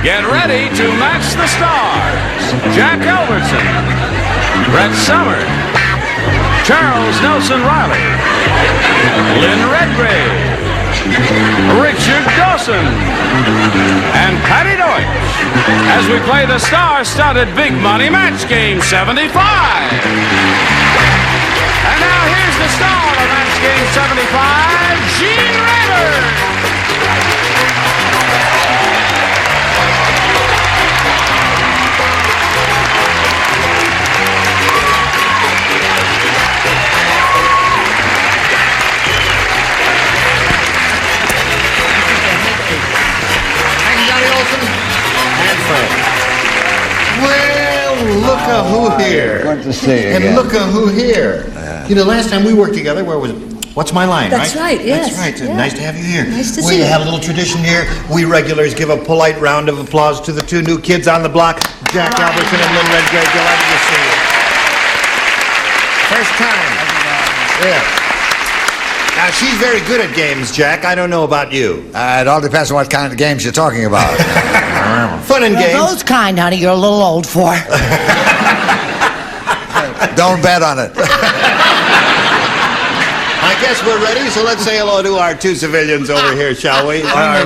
Get ready to match the stars. Jack Albertson, Brett Summers, Charles Nelson Reilly, Lynn Redgrave, Richard Dawson, and Patti Deutsch as we play the star-studded Big Money Match Game 75. And now here's the star of Match Game 75, Gene Rayburn. Well, look at who here. Good to see you. And look at who here. You know, last time we worked together, where was it? What's my line, That's right, yes. That's right. Yeah. Nice to have you here. Nice to see We you. have a little tradition here. We regulars give a polite round of applause to the two new kids on the block, Jack Albertson and Lynn Redgrave. Delighted to see you. First time. Yeah. Now, she's very good at games, Jack. I don't know about you. It all depends on what kind of games you're talking about. Fun and games. Those kind, honey, you're a little old for. Don't bet on it. I guess we're ready, so let's say hello to our two civilians over here, shall we?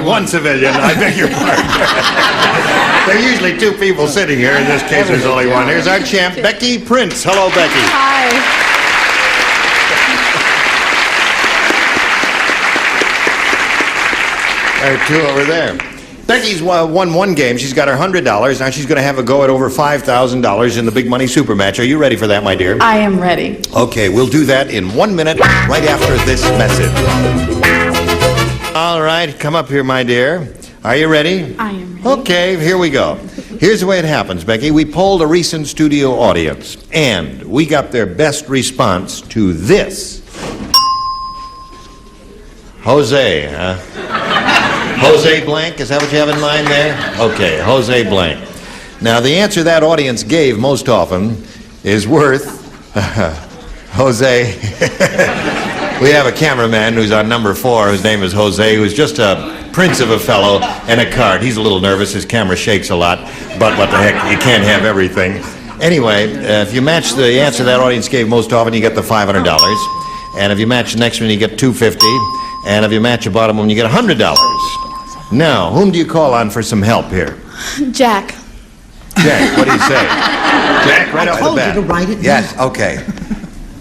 One civilian, I beg your pardon. There are usually two people sitting here. In this case, there's only one. Here's our champ, Becky Prince. Hello, Becky. Hi. There are two over there. Becky's won one game. She's got her $100. Now she's going to have a go at over $5,000 in the Big Money Super Match. Are you ready for that, my dear? I am ready. Okay, we'll do that in 1 minute, right after this message. All right, come up here, my dear. Are you ready? I am ready. Okay, here we go. Here's the way it happens, Becky. We polled a recent studio audience, and we got their best response to this. Jose, huh? Jose Blank, is that what you have in mind there? Okay, Jose Blank. Now, the answer that audience gave most often is worth Jose. We have a cameraman who's on number 4, whose name is Jose, who's just a prince of a fellow and a card. He's a little nervous, his camera shakes a lot, but what the heck, you can't have everything. Anyway, if you match the answer that audience gave most often, you get the $500. And if you match the next one, you get $250. And if you match the bottom one, you get $100. Now, whom do you call on for some help here? Jack. Jack, what do you say? Jack, right off the Told you bat. to write it. Yes, okay.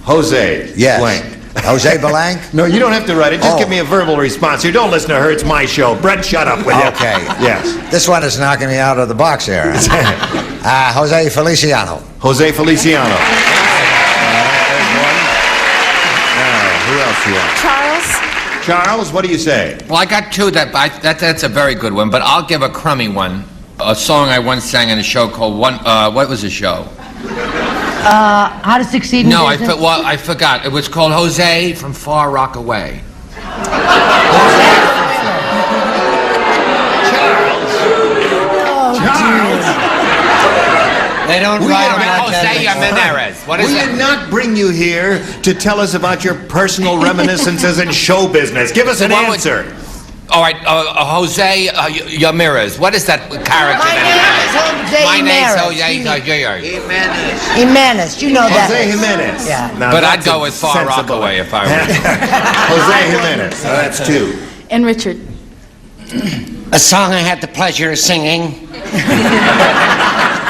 Jose Yes. Blank. Jose Blank? No, you don't have to write it. Just Oh. give me a verbal response here. Don't listen to her. It's my show. Brett, shut up, will you? Okay. Yes. This one is knocking me out of the box here. Jose Feliciano. Jose Feliciano. There's one. Now, who else you want? Charles. Charles, what do you say? Well, I got two that's a very good one, but I'll give a crummy one. A song I once sang in a show called what was the show? How to succeed in No, I business? forgot. It was called Jose from Far Rockaway. They don't write them like Jose Jimenez. What is We it? did not bring you here to tell us about your personal reminiscences in show business. Give us an What would- answer. All right, Jose Ramirez. What is that character? My name is Jose My name's Jimenez. Jose. Jimenez, you know that. Jose Jimenez. Yeah. Now, But I'd that's go a with Far sensible- Rockaway if I were. Jose Jimenez. So that's two. And Richard. A song I had the pleasure of singing.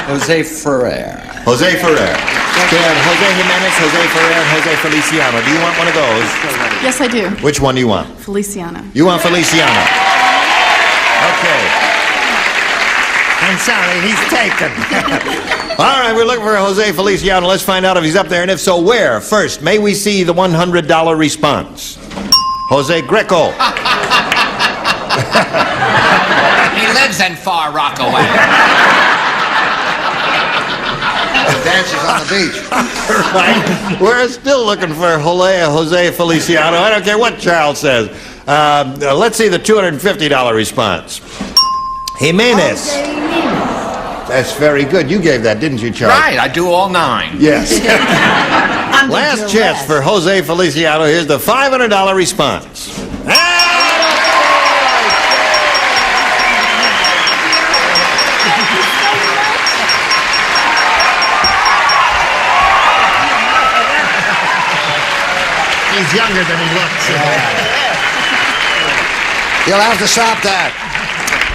Jose Ferrer. Jose Ferrer. Jose Jimenez, Jose Ferrer, Jose Feliciano. Do you want one of those? Yes, I do. Which one do you want? Feliciano. You want Feliciano. Okay. I'm sorry, he's taken. All right, we're looking for Jose Feliciano. Let's find out if he's up there, and if so, where. First, may we see the $100 response? Jose Greco. He lives in Far Rockaway. Dances on the beach. Right. We're still looking for Jose Feliciano. I don't care what Charles says. Let's see the $250 response. Jimenez. That's very good. You gave that, didn't you, Charles? Right, I do all 9. Yes. Last chance for Jose Feliciano. Here's the $500 response. he's younger than he looks. You'll have to stop that.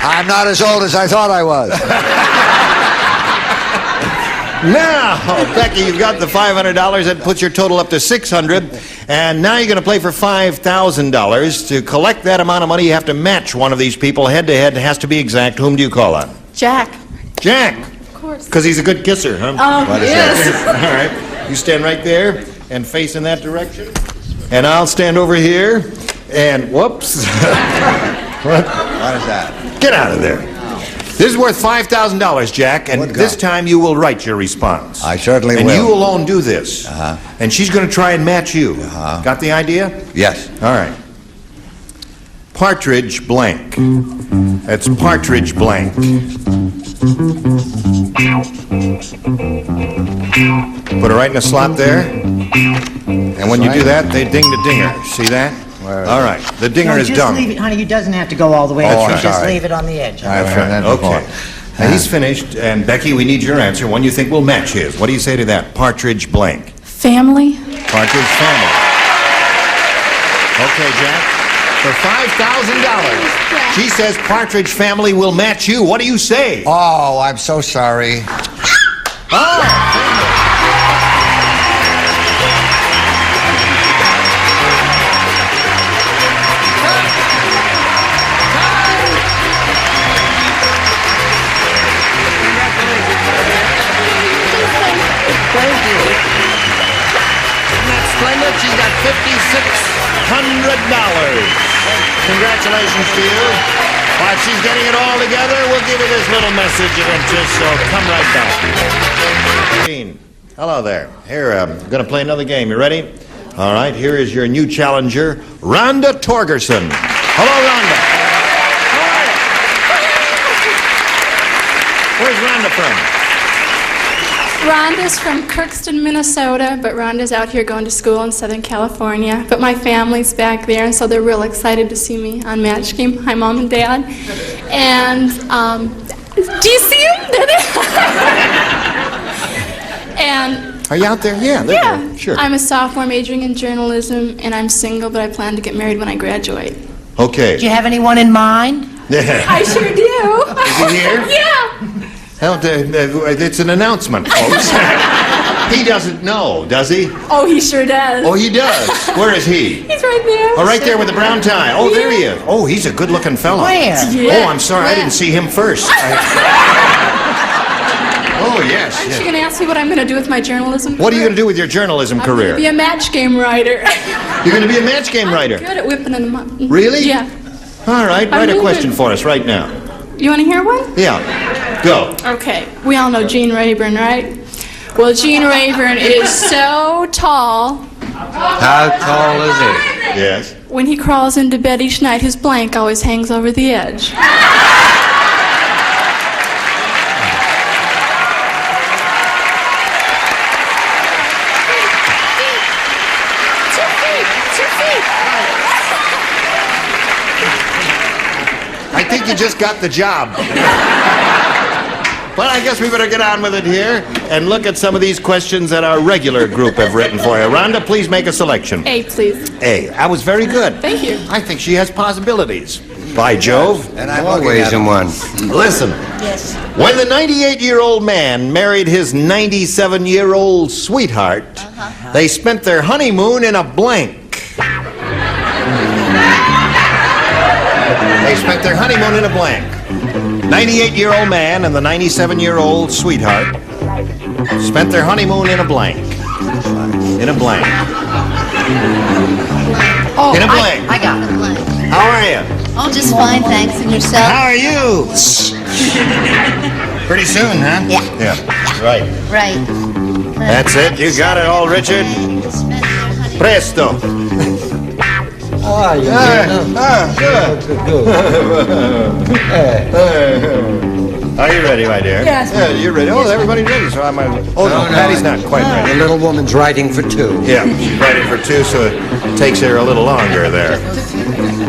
I'm not as old as I thought I was. Now, Becky, you've got the $500. That puts your total up to $600. And now you're going to play for $5,000. To collect that amount of money, you have to match one of these people head-to-head. It has to be exact. Whom do you call on? Jack. Jack. Of course. Because he's a good kisser, huh? Yes. All right. You stand right there and face in that direction. And I'll stand over here. And whoops. What is that? Get out of there. This is worth $5,000, Jack, and Good this God. time you will write your response. I certainly and will. you alone do this. And she's going to try and match you. Got the idea? Yes. All right. Partridge blank. That's partridge blank. Put it right in the slot there. And when you do that, they ding the dinger. See that? All right. The dinger is just done. leave it, honey. It doesn't have to go all the way. Oh, You I'm just sorry. leave it on the edge. I've heard that before. Okay. Now, he's finished, and Becky, we need your answer. One you think will match his. What do you say to that? Partridge blank. Family. Partridge family. Okay, Jack. For $5,000, she says Partridge family will match you. What do you say? Oh, I'm so sorry. Splendid. She's got $5,600. Congratulations to you. While she's getting it all together, we'll give you this little message of interest, so come right back. Hello there. Here, I'm going to play another game. You ready? All right, here is your new challenger, Rhonda Torgerson. Hello, Rhonda. How are you? Where's Rhonda from? Rhonda's from Kirkston, Minnesota, but Rhonda's out here going to school in Southern California. But my family's back there, and so they're real excited to see me on Match Game. Hi, Mom and Dad. And do you see them? There they are. And Are you out there? Yeah, there yeah, you are. Sure. I'm a sophomore majoring in journalism, and I'm single, but I plan to get married when I graduate. Okay. Do you have anyone in mind? I sure do. Is he here? Yeah. Hell, it's an announcement, folks. He doesn't know, does he? Oh, he sure does. Oh, he does. Where is he? He's right there. Oh, right there with the brown tie. Oh, there he is. Oh, he's a good-looking fellow. Where? Yeah. Oh, I'm sorry, I didn't see him first. Oh, yes. Aren't yes. you going to ask me what I'm going to do with my journalism career? What are you going to do with your journalism I'm going career? to be a match game writer. You're going to be a match game writer. I'm good at whipping them up. Really? Yeah. All right, I'm write a really question good. for us right now. You want to hear one? Yeah, go. Okay. We all know Gene Rayburn, right? Well, Gene Rayburn is so tall. How tall is he? Yes. When he crawls into bed each night, his blank always hangs over the edge. I think you just got the job. But I guess we better get on with it here and look at some of these questions that our regular group have written for you. Rhonda, please make a selection. A, please. A. That was very good. Thank you. I think she has possibilities. By Jove. And I'm looking Always at in him. one. Listen. Yes. When the 98-year-old man married his 97-year-old sweetheart, they spent their honeymoon in a blank. They spent their honeymoon in a blank. 98-year-old man and the 97-year-old sweetheart spent their honeymoon in a blank. In a blank. Oh, In a blank. I got it. How are you? Oh, just fine, thanks. And yourself? How are you? Pretty soon, huh? Yeah. Yeah, right. Right. That's it. You got it all, Richard. Presto. Oh, Are you ready, my dear? Yes. Yeah, you're ready. Oh, everybody's ready, so I might... Oh, no, Patty's not quite The ready. little woman's writing for two. Yeah, she's ready for two, so it takes her a little longer there.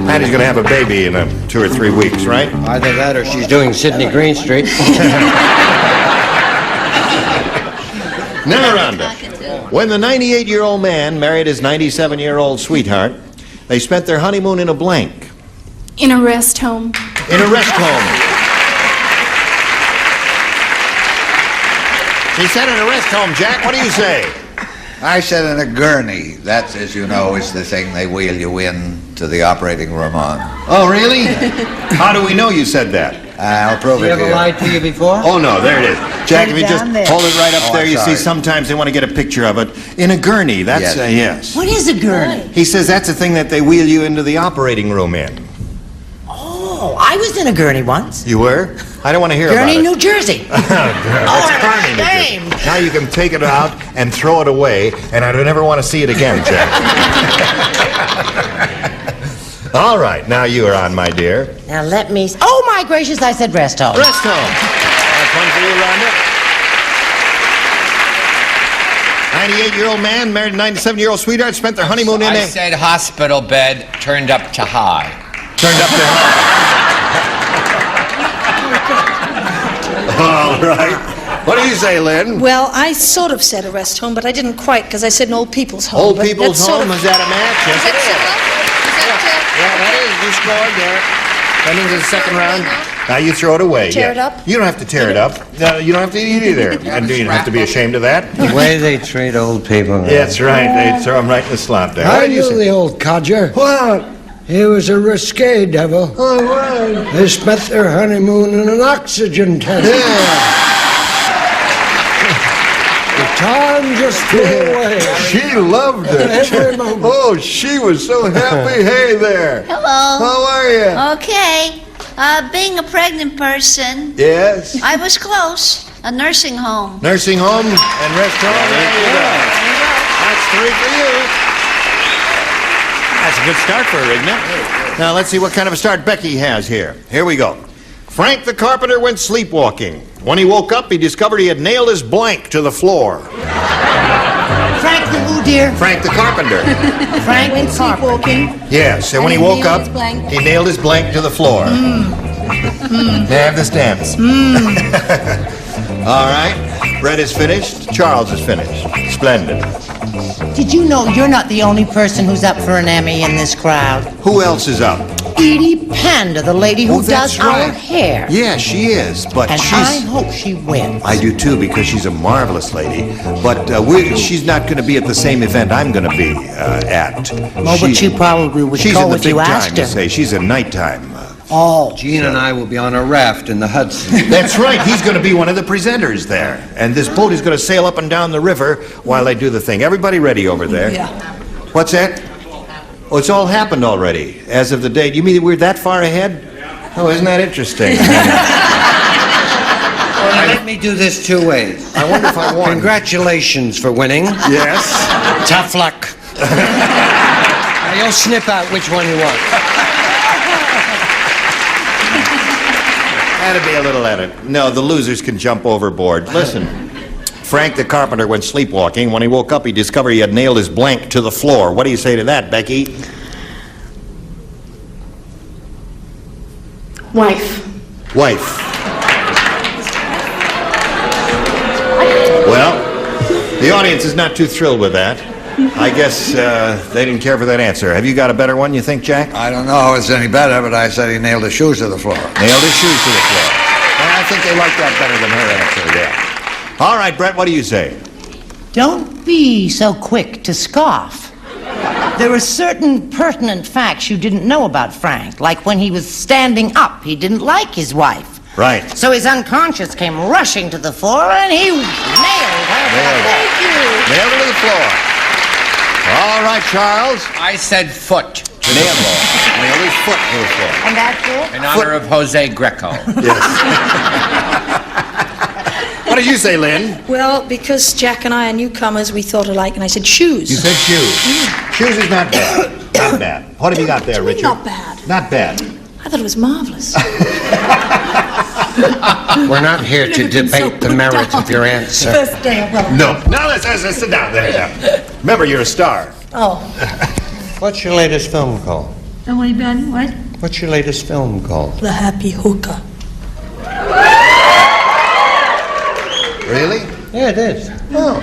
Patty's going to have a baby in 2 or 3 weeks, right? Either that or she's doing Sydney Green Street. Now, Rhonda, When the 98-year-old man married his 97-year-old sweetheart, they spent their honeymoon in a blank. In a rest home. In a rest home. She said in a rest home, Jack. What do you say? I said in a gurney. That, as you know, is the thing they wheel you in to the operating room on. Oh, really? How do we know you said that? I'll prove it to you. lied to you before? Oh, no, there it is. Jack, if you just down there. hold it right up Oh, there, I'm you see sorry. sometimes they want to get a picture of it. In a gurney, that's, Yes. yes. What is a gurney? He says that's the thing that they wheel you into the operating room in. Oh, I was in a gurney once. You were? I don't want to hear Gurney, about it. New Jersey. That's gurney, New Jersey. shame. Now you can take it out and throw it away, and I don't ever want to see it again, Jack. All right, now you are on, my dear. Now let me... Oh, my gracious, I said rest home. Rest home. That's one for you, Rhonda. 98-year-old man married a 97-year-old sweetheart, spent their honeymoon in I a... said hospital bed turned up to high. Turned up to All right. What do you say, Lynn? Well, I sort of said a rest home, but I didn't quite, because I said an old people's home. Old but people's that's sort home, of- is that a match? Yes, Is that it is. similar? Yeah, that is. You scored there. Ending to the second round. Now you throw it away. Tear yeah. it up? You don't have to tear it up. No, you don't have to eat it either. And you don't have to be ashamed of that. The way they treat old people. Yeah, that's right. They throw them right in the slot there. I What did you knew say? the old codger. What? He was a risque devil. Oh, what? They spent their honeymoon in an oxygen tent. Yeah. The time just flew away. She loved Every it. moment. Oh, she was so happy. Hey there. Hello. How are you? Okay. Being a pregnant person, Yes. I was close. A nursing home. Nursing home and rest home. There you go. That's three for you. That's a good start for her, isn't it? Now, let's see what kind of a start Becky has here. Here we go. Frank the carpenter went sleepwalking. When he woke up, he discovered he had nailed his blank to the floor. Frank the who, dear? Frank the carpenter. Frank went Sleepwalking. Yes, and when he And he woke nailed up, his blank. he nailed his blank to the floor. May I have the stamps? All right. Brett is finished. Charles is finished. Splendid. Did you know you're not the only person who's up for an Emmy in this crowd? Who else is up? Edie Panda, the lady who Oh, that's does our right. hair. Yeah, she is, but And she's... I hope she wins. I do too, because she's a marvelous lady. But she's not going to be at the same event I'm going to be at. Oh, but she probably would She's go in the if big you time, asked you her. say. She's at nighttime. Oh. Gene and I will be on a raft in the Hudson. That's right. He's going to be one of the presenters there. And this boat is going to sail up and down the river while they do the thing. Everybody ready over there? Yeah. What's that? Oh, it's all happened already, as of the date. You mean we're that far ahead? Oh, isn't that interesting? Well, let me do this two ways. I wonder if I won. Congratulations for winning. Yes. Tough luck. Now you'll snip out which one you want. That'd be a little edit. No, the losers can jump overboard. Listen, Frank the carpenter went sleepwalking. When he woke up, he discovered he had nailed his blank to the floor. What do you say to that, Becky? Wife. Wife. Well, the audience is not too thrilled with that. I guess they didn't care for that answer. Have you got a better one, you think, Jack? I don't know if it's any better, but I said he nailed his shoes to the floor. Nailed his shoes to the floor. Well, I think they like that better than her answer, yeah. All right, Brett, what do you say? Don't be so quick to scoff. There are certain pertinent facts you didn't know about Frank, like when he was standing up, he didn't like his wife. Right. So his unconscious came rushing to the floor and he nailed her. Thank you. Nailed it to the floor. All right, Charles. I said foot to the Nailed floor. it. Nailed his foot to the floor. And that's it? In honor of Jose Greco. Yes. What did you say, Lynn? Well, because Jack and I are newcomers, we thought alike, and I said shoes. You said shoes. Shoes is not bad. Not bad. What have you got there, What do you Richard? mean not bad? Not bad. I thought it was marvelous. We're not here to debate the merits of your answer. First day of well. No. Now let's sit down there now. Remember, you're a star. Oh. What's your latest film called? Oh, what Ben? What? What's your latest film called? The Happy Hooker. Really? Yeah, it is. Oh.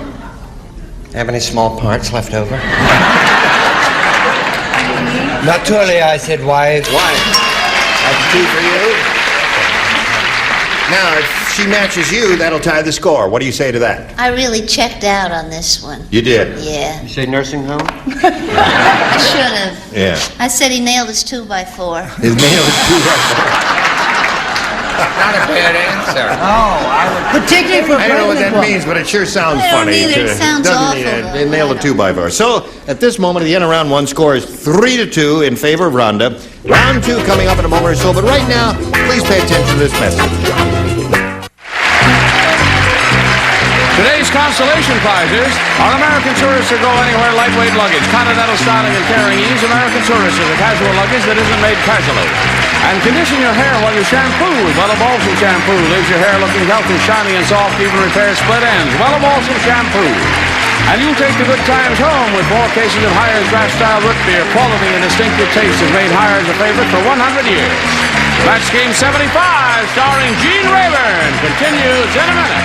Have any small parts left over? Naturally, I said wife. That's 2 for you. Now, if she matches you, that'll tie the score. What do you say to that? I really checked out on this one. You did? Yeah. You say nursing home? I should have. Yeah. I said he nailed his 2x4. His nail is 2 right. Not a bad answer. Particularly for a I don't know what pregnant that woman. means, but it sure sounds I don't funny. either. It sounds awful, They though. nailed a 2x4. So, at this moment, the end of round 1 score is 3-2 in favor of Rhonda. Round 2 coming up in a moment or so, but right now, please pay attention to this message. Today's consolation prizes are American Tourister Go Anywhere lightweight luggage, continental styling and carrying ease. American Tourister, the casual luggage that isn't made casually. And condition your hair while you shampoo with Albertson shampoo. Leaves your hair looking healthy, shiny, and soft, even repairs split ends. Albertson shampoo. And you'll take the good times home with more cases of Hires draft style root beer. Quality and distinctive taste has made Hires a favorite for 100 years. Match Game 75, starring Gene Rayburn, continues in a minute.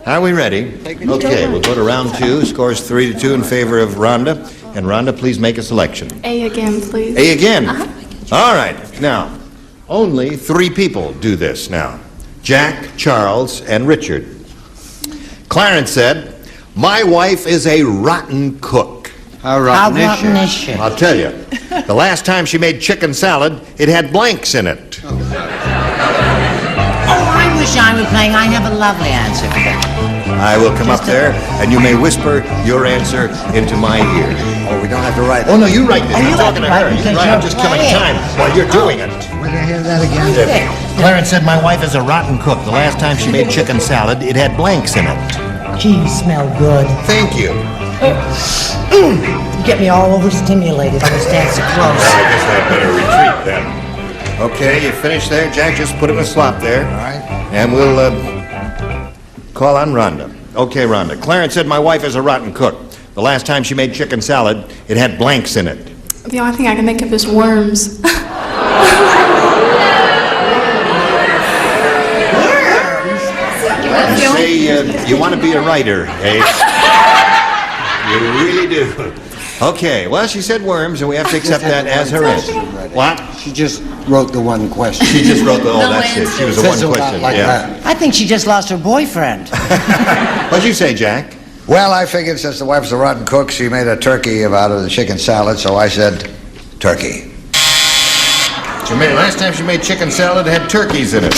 Are we ready? Okay, we'll go to round 2. Scores 3-2 in favor of Rhonda. And Rhonda, please make a selection. A again, please. A again. All right. Now, only 3 people do this now. Jack, Charles, and Richard. Clarence said, "My wife is a rotten cook." How How rotten rotten is she? I'll tell you, the last time she made chicken salad, it had blanks in it. Oh, I wish I were playing. I have a lovely answer for that. I will come up there, and you may whisper your answer into my ear. Oh, we don't have to write it. Oh, no, you write this. Oh, I'm you talking to write her. it You because write. I'm you're just killing playing. time while you're doing it. Will you hear that again? Clarence said my wife is a rotten cook. The last time she made chicken salad, it had blanks in it. Gee, you smell good. Thank you. You get me all overstimulated. I stand so close. I guess I better retreat then. Okay, you finished there, Jack? Just put it in a slot there. All right. And we'll call on Rhonda. Okay, Rhonda. Clarence said my wife is a rotten cook. The last time she made chicken salad, it had blanks in it. The only thing I can think of is worms. You say you want to be a writer, eh? You really do. Okay, well, she said worms, and we have to accept that as her answer. What? She just wrote the one question. She just wrote the, oh, No that's it. She was a Says one it question. like Yeah. that. I think she just lost her boyfriend. What'd you say, Jack? Well, I figured since the wife's a rotten cook, she made a turkey out of the chicken salad, so I said turkey. Last time she made chicken salad, it had turkeys in it.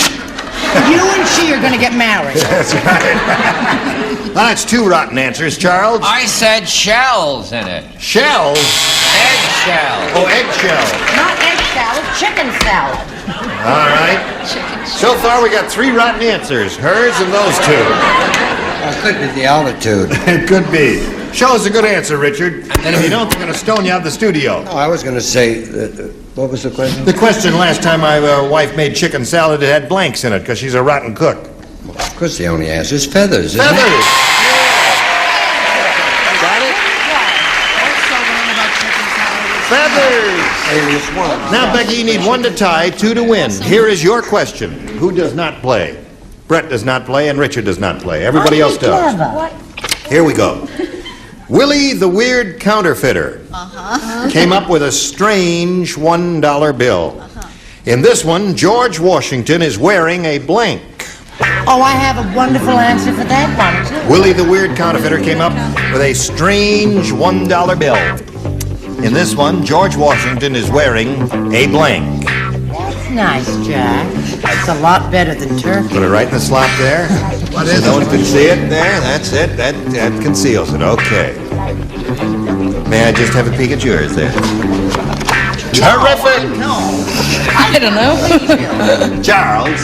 You and she are going to get married. That's right. Well, that's 2 rotten answers, Charles. I said shells in it. Shells? Eggshells. Oh, eggshell. Not egg salad, chicken salad. All right. So far, we got 3 rotten answers. Hers and those 2. Well, it could be the altitude. It could be. Show us a good answer, Richard. And if you don't, we're going to stone you out of the studio. Oh, I was going to say, what was the question? The question last time my wife made chicken salad, it had blanks in it because she's a rotten cook. Of course, the only answer is feathers, isn't Feathers. it? Got it? Feathers. Famous one. Now, Becky, you need 1 to tie, 2 to win. Here is your question. Who does not play? Brett does not play, and Richard does not play. Everybody else does. Here we go. Willie the Weird Counterfeiter came up with a strange $1 bill. In this one, George Washington is wearing a blank. Oh, I have a wonderful answer for that one, too. Willie the Weird Counterfeiter came up with a strange $1 bill. In this one, George Washington is wearing a blank. That's nice, Jack. It's a lot better than turkey. Put it right in the slot there. What So is no it? one can see it there. That's it. That conceals it. Okay. May I just have a peek at yours there? Terrific! I don't know. Charles.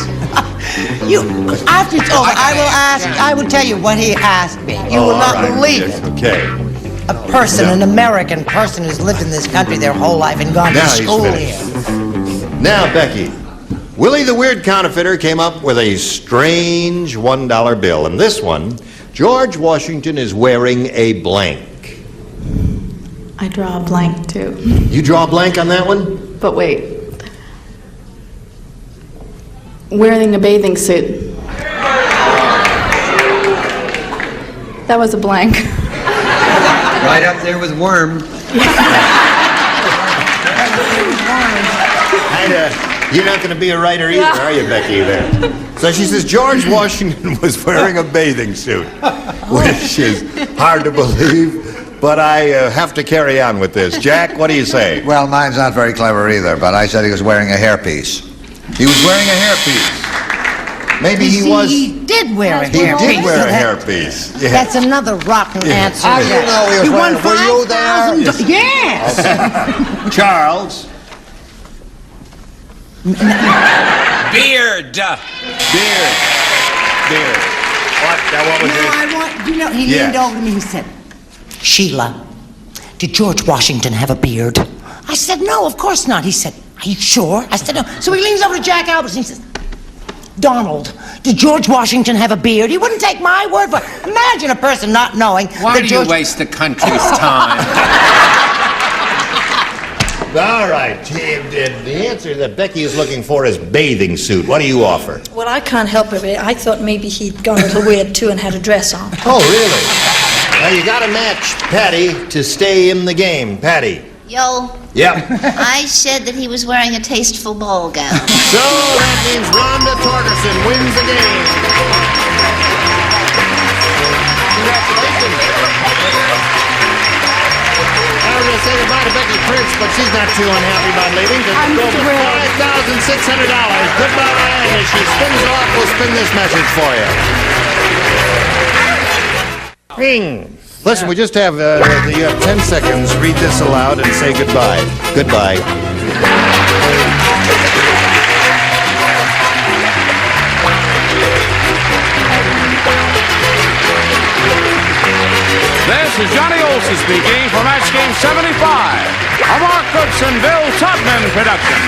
You, after it's over, I will tell you what he asked me. You will not believe it. Okay. A person, an American person who's lived in this country their whole life and gone to Now he's school finished. here. Now, Becky. Willie the Weird Counterfeiter came up with a strange $1 bill. In this one, George Washington is wearing a blank. I draw a blank, too. You draw a blank on that one? But wait. Wearing a bathing suit. That was a blank. Right up there with Worm. You're not going to be a writer either, are you, Becky, there? So she says, George Washington was wearing a bathing suit, which is hard to believe, but I have to carry on with this. Jack, what do you say? Well, mine's not very clever either, but I said he was wearing a hairpiece. He was wearing a hairpiece. Maybe he was... He did wear a He hairpiece. did wear a hairpiece. Yeah. That's another rotten answer. How do you know he was You won wearing- were you there? $5,000. Yes. Charles. Beard. Beard. What? Now, what was No, it? I want, you know, he Yes. leaned over to me and he said, Sheila, did George Washington have a beard? I said, no, of course not. He said, are you sure? I said, no. So he leans over to Jack Albertson and he says, Donald, did George Washington have a beard? He wouldn't take my word for it. Imagine a person not knowing Why that do George... you waste the country's time? All right. The answer that Becky is looking for is bathing suit. What do you offer? Well, I can't help it. I thought maybe he'd gone a little weird, too, and had a dress on. Oh, really? Now, you got to match Patti to stay in the game. Patti. Yo, Yep. I said that he was wearing a tasteful ball gown. So that means Rhonda Torgerson wins the game. Congratulations. I was going to say goodbye to Becky Prince, but she's not too unhappy about leaving. I'm thrilled. $5,600. Goodbye, and as she spins off, we'll spin this message for you. Ring. Listen, we just have, you have 10 seconds. Read this aloud and say goodbye. Goodbye. This is Johnny Olson speaking for Match Game 75, a Mark Goodson, Bill Tubman production.